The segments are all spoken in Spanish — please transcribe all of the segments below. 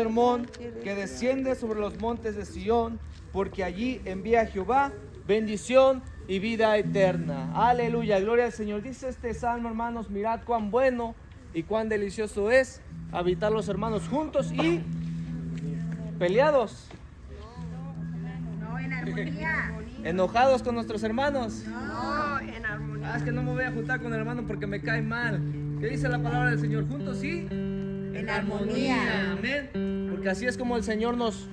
Hermón que desciende sobre los montes de Sión, porque allí envía Jehová bendición y vida eterna. Aleluya, gloria al Señor. Dice este salmo, hermanos, mirad cuán bueno y cuán delicioso es habitar los hermanos juntos y peleados. No, en armonía. Enojados con nuestros hermanos. No, en armonía. Es que no me voy a juntar con el hermano porque me cae mal. ¿Qué dice la palabra del Señor? Juntos y En armonía. Amén. Porque así es como el Señor nos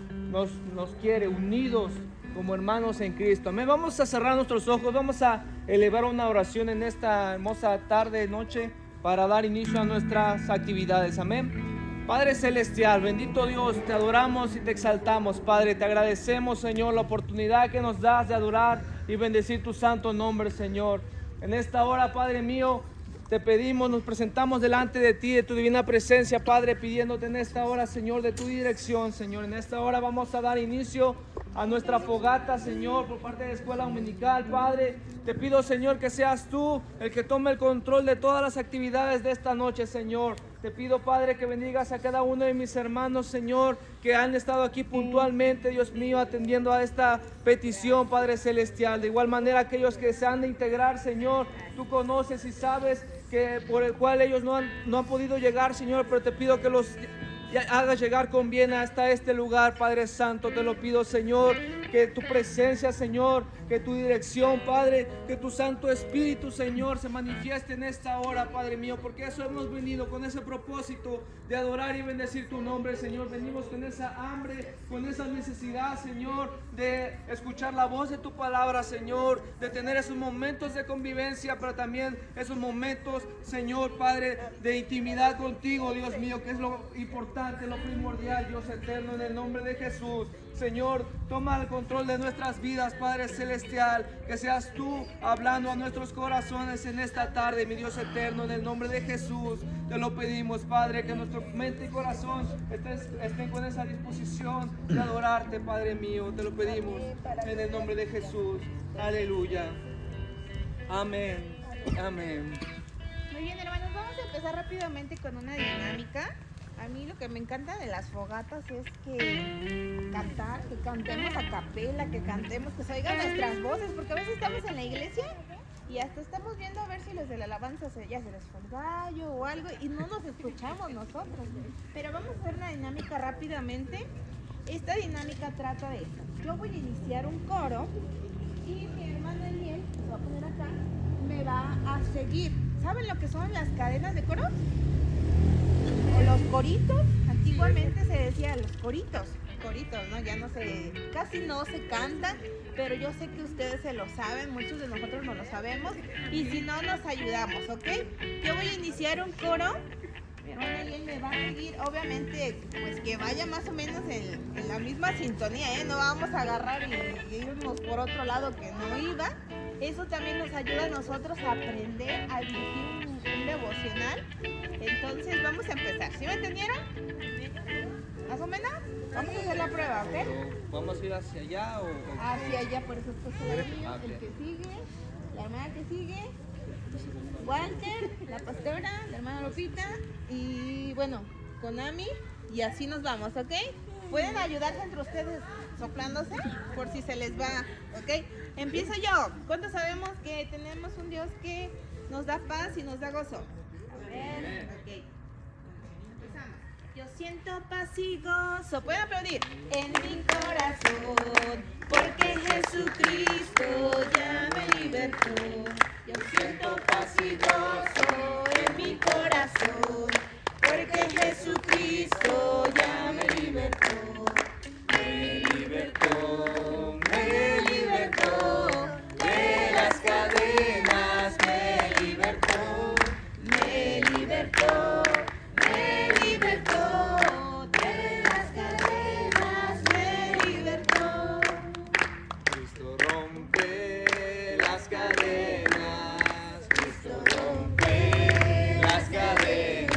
quiere, unidos como hermanos en Cristo. Amén. Vamos a cerrar nuestros ojos. Vamos a elevar una oración en esta hermosa tarde, noche, para dar inicio a nuestras actividades. Amén. Padre celestial, bendito Dios, te adoramos y te exaltamos, Padre. Te agradecemos, Señor, la oportunidad que nos das de adorar y bendecir tu santo nombre, Señor. En esta hora, Padre mío, te pedimos, nos presentamos delante de ti, de tu divina presencia, Padre, pidiéndote en esta hora, Señor, de tu dirección, Señor. En esta hora vamos a dar inicio a nuestra fogata, Señor, por parte de la escuela dominical, Padre. Te pido, Señor, que seas tú el que tome el control de todas las actividades de esta noche, Señor. Te pido, Padre, que bendigas a cada uno de mis hermanos, Señor, que han estado aquí puntualmente, Dios mío, atendiendo a esta petición, Padre celestial. De igual manera, aquellos que se han de integrar, Señor, tú conoces y sabes que por el cual ellos no han podido llegar, Señor, pero te pido que los hagas llegar con bien hasta este lugar, Padre Santo. Te lo pido, Señor, que tu presencia, Señor, que tu dirección, Padre, que tu Santo Espíritu, Señor, se manifieste en esta hora, Padre mío, porque eso hemos venido, con ese propósito de adorar y bendecir tu nombre, Señor. Venimos con esa hambre, con esa necesidad, Señor, de escuchar la voz de tu palabra, Señor, de tener esos momentos de convivencia, pero también esos momentos, Señor, Padre, de intimidad contigo, Dios mío, que es lo importante, lo primordial, Dios eterno, en el nombre de Jesús. Señor, toma el control de nuestras vidas, Padre celestial, que seas tú hablando a nuestros corazones en esta tarde, mi Dios eterno, en el nombre de Jesús. Te lo pedimos, Padre, que nuestra mente y corazón estén con esa disposición de adorarte, Padre mío. Te lo pedimos en el nombre de Jesús. Aleluya. Amén. Amén. Muy bien, hermanos, vamos a empezar rápidamente con una dinámica. A mí lo que me encanta de las fogatas es que cantar, que cantemos a capela, que cantemos, que se oigan nuestras voces, porque a veces estamos en la iglesia y hasta estamos viendo a ver si los de la alabanza ya se les fue el gallo o algo y no nos escuchamos nosotros. Pero vamos a hacer una dinámica rápidamente. Esta dinámica trata de esto. Yo voy a iniciar un coro y mi hermana Eliel, se va a poner acá, me va a seguir. ¿Saben lo que son las cadenas de coros? O los coritos. Antiguamente se decía los coritos, ¿no? Ya no se, casi no se cantan, pero yo sé que ustedes se lo saben, muchos de nosotros no lo sabemos, y si no, nos ayudamos, ¿ok? Yo voy a iniciar un coro, mi hermana y él me va a seguir, obviamente, pues que vaya más o menos en la misma sintonía, ¿eh? No vamos a agarrar y irnos por otro lado que no iba. Eso también nos ayuda a nosotros a aprender a dirigir un devocional. Entonces vamos a empezar. ¿Sí me entendieron? ¿Más o menos? Vamos a hacer la prueba, ¿ok? Pero, ¿vamos a ir hacia allá o...? Hacia allá, por eso el que sigue, la hermana que sigue, Walter, la pastora, la hermana Lupita y bueno, Konami, y así nos vamos, ¿ok? Pueden ayudarse entre ustedes soplándose por si se les va, ¿ok? Empiezo yo. ¿Cuántos sabemos que tenemos un Dios que nos da paz y nos da gozo? A ver, ok. Empezamos. Yo siento paz y gozo. Pueden aplaudir. En mi corazón, porque Jesucristo ya me libertó. Yo siento paz y gozo en mi corazón, porque Jesucristo ya me libertó. Me libertó, me libertó de las cadenas, me libertó, me libertó, me libertó de las cadenas, me libertó. Cristo rompe las cadenas, Cristo rompe las cadenas.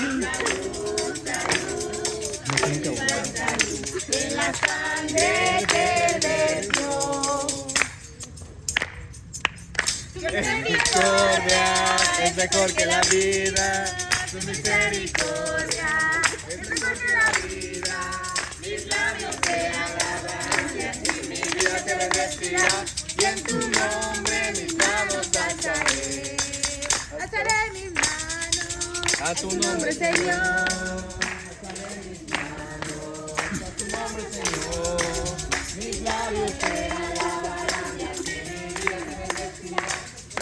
En la sangre que vertió. Su misericordia es mejor que la vida. Su misericordia Es mejor que la vida. Mis labios te alabarán y mi vida te bendecirá. y en tu nombre mis manos alzaré. Alzaré mis manos A tu nombre, Señor. A tu nombre, Señor. Mis labios te alabarán y a ti mi vida te bendecirá.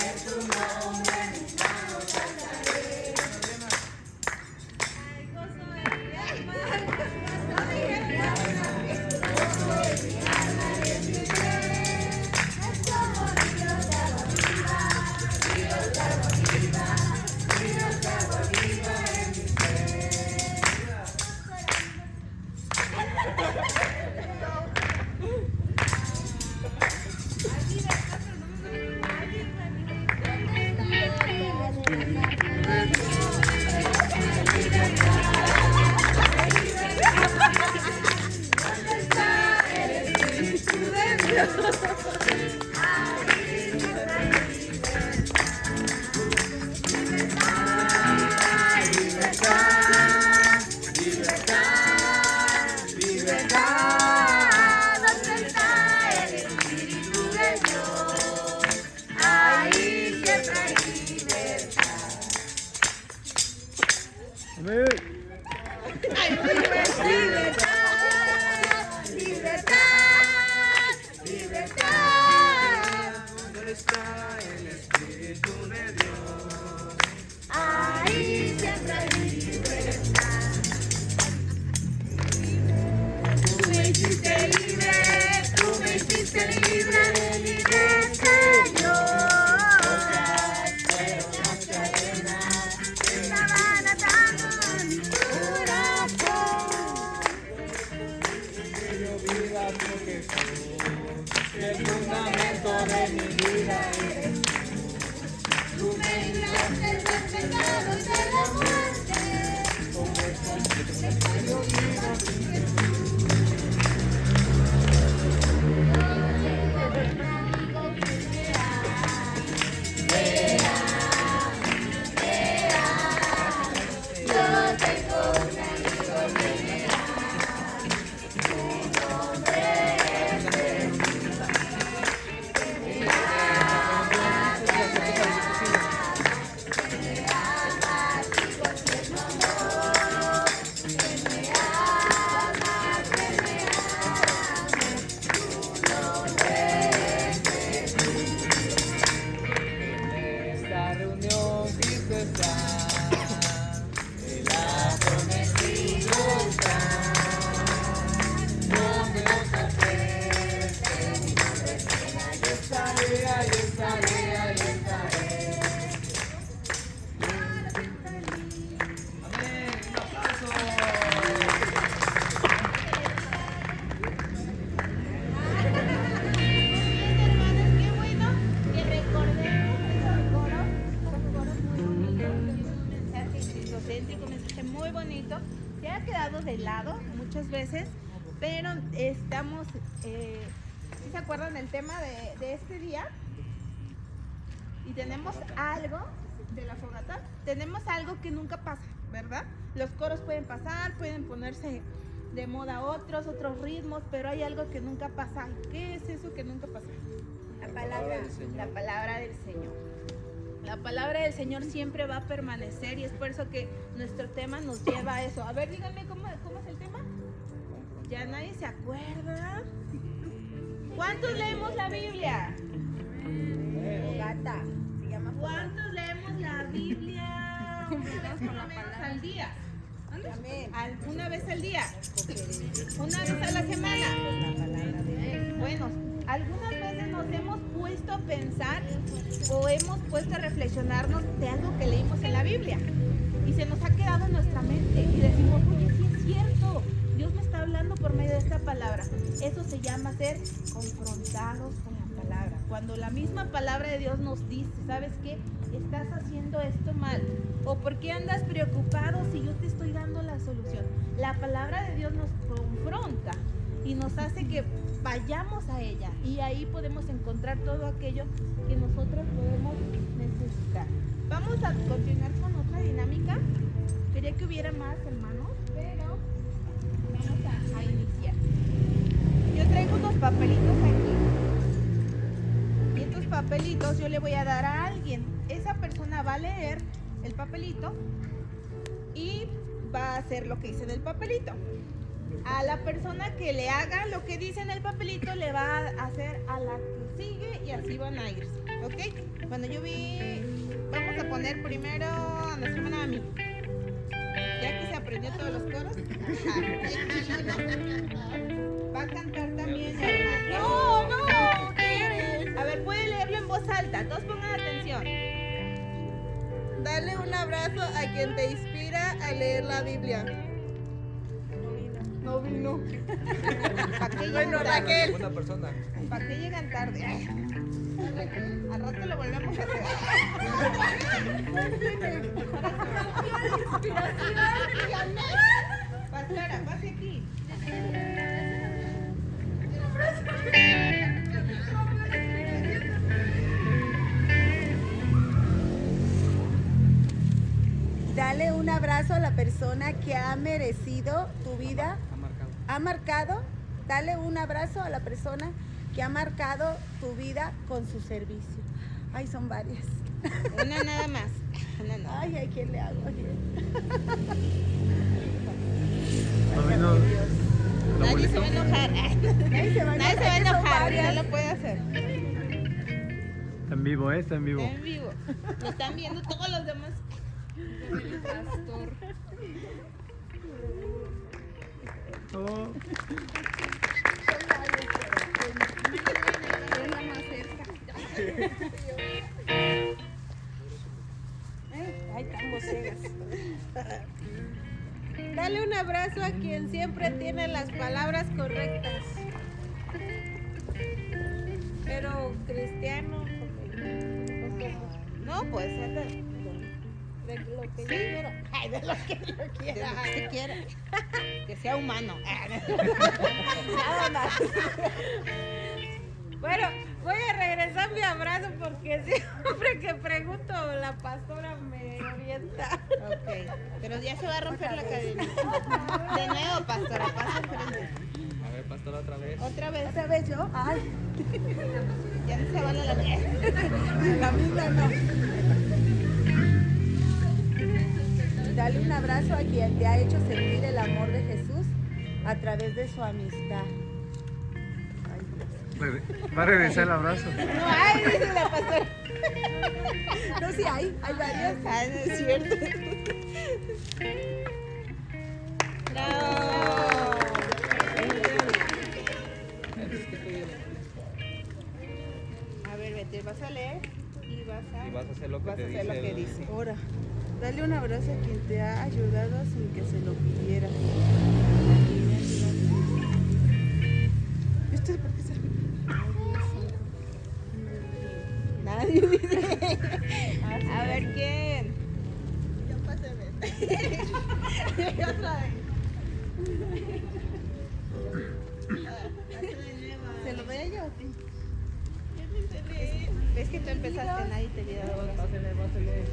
En tu nombre mis manos alzaré. ¿Dónde está el Espíritu de Dios? Ahí siempre hay libertad. Tú me hiciste libre, tú me hiciste libre, libre Señor. Las cadenas que estaban atando a mi corazón. Que yo viva por Jesús, que el fundamento de mi vida es. Tú me libraste del pecado y de la muerte. Esta reunión Cristo está, el prometido está, donde os ofrece, yo estaré, ahí estaré, ahí estaré. Amén, un aplauso. Hermanos, qué bueno que recordemos esos coros. Son coros muy bonitos. Tienen un mensaje cristocéntrico, un mensaje muy bonito. Se ha quedado de lado muchas veces, pero estamos. ¿Sí se acuerdan del tema de este día? Y tenemos algo de la fogata. Tenemos algo que nunca pasa, ¿verdad? Los coros pueden pasar, pueden ponerse de moda otros ritmos, pero hay algo que nunca pasa. ¿Qué es eso que nunca pasa? La palabra del Señor. La palabra del Señor. La palabra del Señor siempre va a permanecer y es por eso que nuestro tema nos lleva a eso. A ver, díganme cómo es el tema. Ya nadie se acuerda. ¿Cuántos leemos la Biblia? Fogata. Se llama ¿Cuántos leemos la Biblia una vez al día? ¿Una vez al día? ¿Una vez a la semana? Bueno, algunas veces nos hemos puesto a pensar o hemos puesto a reflexionarnos de algo que leímos en la Biblia y se nos ha quedado en nuestra mente y decimos, oye, sí es cierto, Dios me está hablando por medio de esta palabra. Eso se llama ser confrontados con la palabra. Cuando la misma palabra de Dios nos dice, ¿sabes qué? Estás haciendo esto mal. ¿O por qué andas preocupado si yo la solución. La palabra de Dios nos confronta y nos hace que vayamos a ella y ahí podemos encontrar todo aquello que nosotros podemos necesitar. Vamos a continuar con otra dinámica. Quería que hubiera más, hermanos, pero vamos a iniciar. Yo traigo unos papelitos aquí. Y estos papelitos yo le voy a dar a alguien. Esa persona va a leer el papelito y va a hacer lo que dice en el papelito. A la persona que le haga lo que dice en el papelito le va a hacer a la que sigue y así van a irse, ¿ok? Cuando yo vi, vamos a poner primero a nuestra hermana a mí. Ya que se aprendió todos los coros. Va a cantar también. No, no. A ver, puede leerlo en voz alta. Todos pongan atención. Dale un abrazo a quien te inspira a leer la Biblia. No vino. ¿Para qué Bueno, llegan tarde? Raquel. Buena persona. ¿Para qué llegan tarde? Al rato lo volvemos a hacer. Pastora, pase aquí. Dale un abrazo a la persona que ha merecido tu vida, ha marcado. Dale un abrazo a la persona que ha marcado tu vida con su servicio. Ay, son varias. Una nada más. Una no. Ay, ¿a quién le hago? ¿A quién? Nadie se va a enojar. Nadie se va a Nadie se va a enojar, que son enojar. varias. No lo puede hacer. Está en vivo, está en vivo. Está en vivo. Lo están viendo todos los demás. El pastor. Oh, Ay, estamos ciegas. Dale un abrazo a quien siempre tiene las palabras correctas. Pero cristiano, No, puede ser de lo que yo quiero. Ay, de lo que yo de quiera. lo que usted quiera. Que sea humano. Nada más. Bueno, voy a regresar mi abrazo porque siempre que pregunto la pastora me orienta. Ok. Pero ya se va a romper la cadena. De nuevo, pastora, pasa enfrente. A ver, pastora, otra vez. Otra vez. ¿Otra vez yo? Ay, Ya no se vale la mía. la misma no. Dale un abrazo a quien te ha hecho sentir el amor de Jesús a través de su amistad. va a regresar el abrazo. No hay, dice la pastora. No, sí hay varios. Ah, no es cierto. Bravo. A ver, vete, vas a leer y vas a, Y vas a hacer lo que vas te a hacer dice lo que el- dice. Ahora, dale un abrazo a quien te ha ayudado sin que se lo pidiera. ¿Esto es por qué se... Nadie dice. A ver quién. Ya pásame. Otra vez. ¿Se lo doy a ella o a ti? Ves que tú empezaste, nadie te había dado las- Pásale, pásale.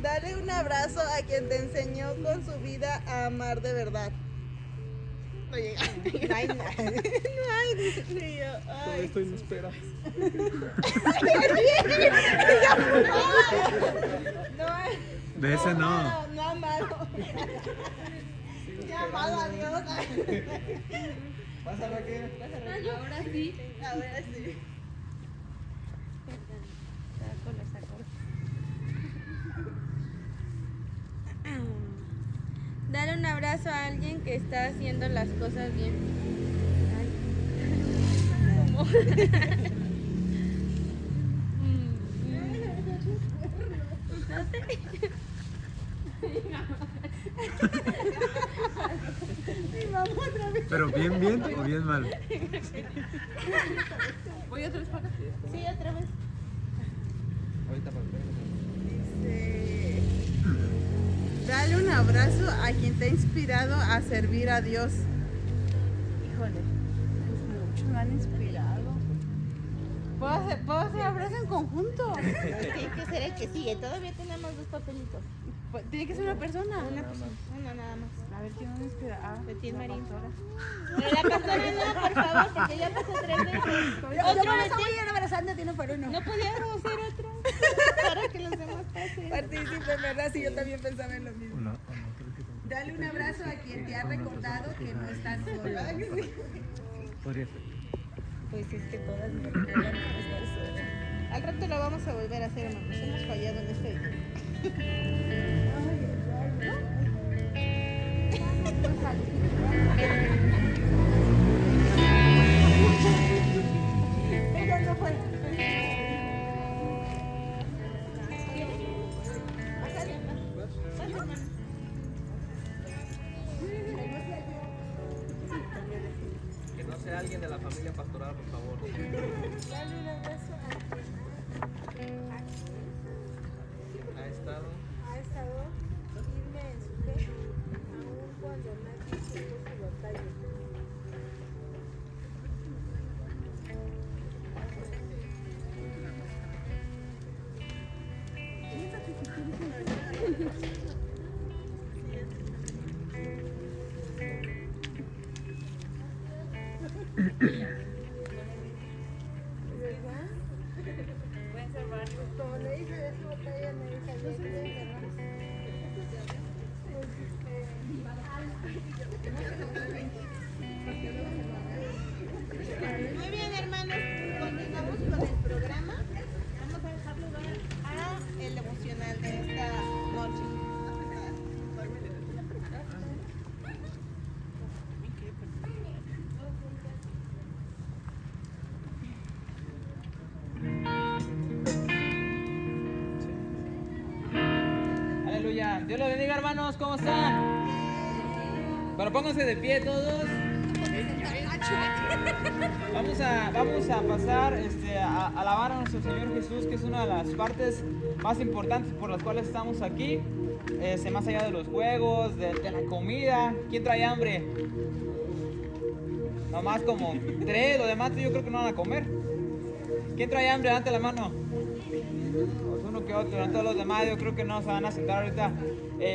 Dale un abrazo a quien te enseñó con su vida a amar de verdad. No llega. No hay nada. No hay, dice yo. Todo Ay. esto y no esperas. No hay. De ese no. No amado. Ya amado a Dios. Pasa, Raquel. Ahora sí. Ahora sí. Dar un abrazo a alguien que está haciendo las cosas bien. Pero bien, bien o bien mal. Voy otra vez para acá. Sí, otra vez. Ahorita para Dice, Dale un abrazo a quien te ha inspirado a servir a Dios. Híjole, pues muchos me han inspirado. ¿Puedo hacer abrazo en conjunto? Tiene que ser el que sigue. Todavía tenemos 2 papelitos. Tiene que ser una persona. Una nada más. A ver, ¿quién me inspira? Ah, Betín la Marín. pastora. Pero la pastora no, por favor, porque ya pasó 3 veces. Yo me Otro la Betín. estoy abrazando tiene por uno. No podíamos hacer otro. Para que los demás pasen. Partícipe, ¿verdad? Sí, yo también pensaba en lo mismo. Uno, creo que también. Dale un abrazo a quien te ha recordado que no estás solo. Podría ser. Pues es que todas me recuerdan que no estar sola. Al rato lo vamos a volver a hacer, hermanos. Hemos fallado en este día. Ella no fue. Que no sea alguien de la familia pastoral, por favor. Dale un abrazo Ha estado. a esta voz, firme en su fe, aun cuando nadie supo su batalla. ¿Verdad? Como le dije de su batalla, me dice, yo soy de hermanos. Muy bien, hermanos. Continuamos con el programa. Vamos a dejar lugar a el devocional de esta noche. Aleluya. Dios los bendiga, hermanos. ¿Cómo están? Bueno, pónganse de pie todos. Vamos a pasar a alabar a nuestro Señor Jesús, que es una de las partes más importantes por las cuales estamos aquí. Más allá de los juegos, de la comida. ¿Quién trae hambre? Nomás como 3, los demás yo creo que no van a comer. ¿Quién trae hambre? Levante la mano. Pues uno que otro, no todos los demás yo creo que no se van a sentar ahorita.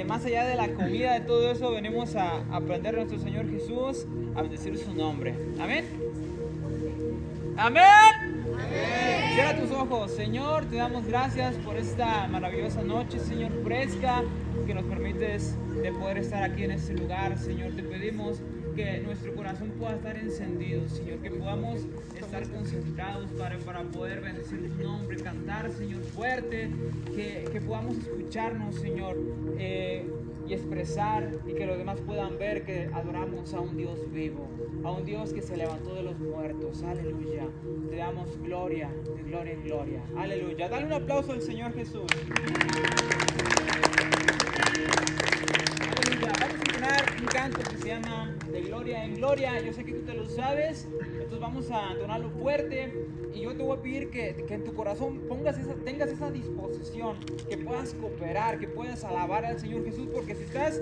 Más allá de la comida, de todo eso, venimos a aprender a nuestro Señor Jesús, a bendecir su nombre. Amén. Amén. Cierra tus ojos. Señor, te damos gracias por esta maravillosa noche, Señor, fresca, que nos permites de poder estar aquí en este lugar. Señor, te pedimos que nuestro corazón pueda estar encendido, Señor, que podamos estar concentrados, Padre, para poder bendecir tu nombre, cantar, Señor, fuerte, que podamos escucharnos, Señor, y expresar, y que los demás puedan ver que adoramos a un Dios vivo, a un Dios que se levantó de los muertos. Aleluya. Te damos gloria, de gloria en gloria. Aleluya. Dale un aplauso al Señor Jesús. Aleluya. Vamos a entonar un canto que se llama De Gloria en Gloria. Yo sé que tú te lo sabes, entonces vamos a entonarlo fuerte. Y yo te voy a pedir que en tu corazón tengas esa disposición, que puedas cooperar, que puedas alabar al Señor Jesús, porque si estás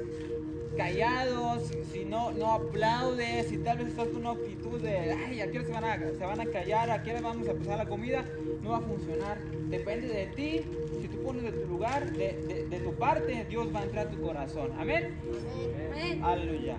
callado, si no aplaudes, si tal vez estás con una actitud de ay, ¿a qué hora se van a callar? ¿A qué hora vamos a empezar la comida? No va a funcionar. Depende de ti. Si tú pones de tu lugar, de tu parte, Dios va a entrar a tu corazón. Amén. Amén. Aleluya.